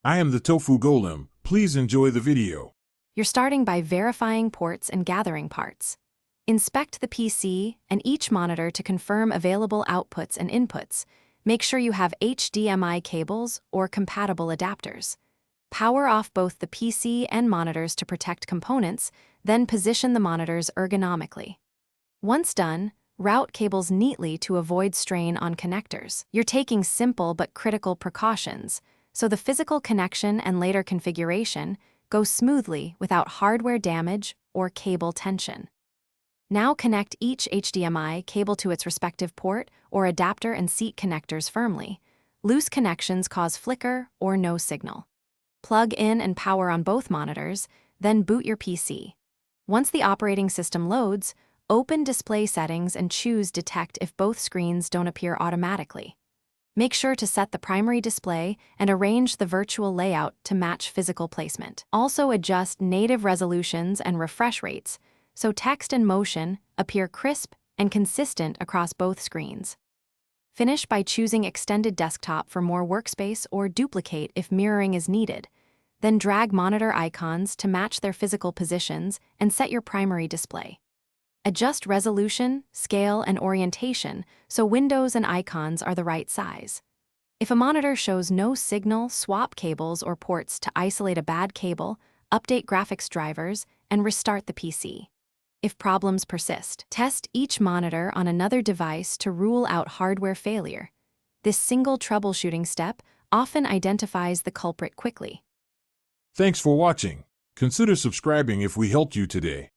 I am the Tofu Golem. Please enjoy the video. You're starting by verifying ports and gathering parts. Inspect the PC and each monitor to confirm available outputs and inputs. Make sure you have HDMI cables or compatible adapters. Power off both the PC and monitors to protect components, then position the monitors ergonomically. Once done, route cables neatly to avoid strain on connectors. You're taking simple but critical precautions, so the physical connection and later configuration go smoothly without hardware damage or cable tension. Now connect each HDMI cable to its respective port or adapter and seat connectors firmly. Loose connections cause flicker or no signal. Plug in and power on both monitors, then boot your PC. Once the operating system loads, open display settings and choose Detect if both screens don't appear automatically. Make sure to set the primary display and arrange the virtual layout to match physical placement. Also adjust native resolutions and refresh rates, so text and motion appear crisp and consistent across both screens. Finish by choosing Extended Desktop for more workspace or duplicate if mirroring is needed. Then drag monitor icons to match their physical positions and set your primary display. Adjust resolution, scale, and orientation so windows and icons are the right size. If a monitor shows no signal, swap cables or ports to isolate a bad cable, update graphics drivers, and restart the PC. If problems persist, test each monitor on another device to rule out hardware failure. This single troubleshooting step often identifies the culprit quickly. Thanks for watching. Consider subscribing if we helped you today.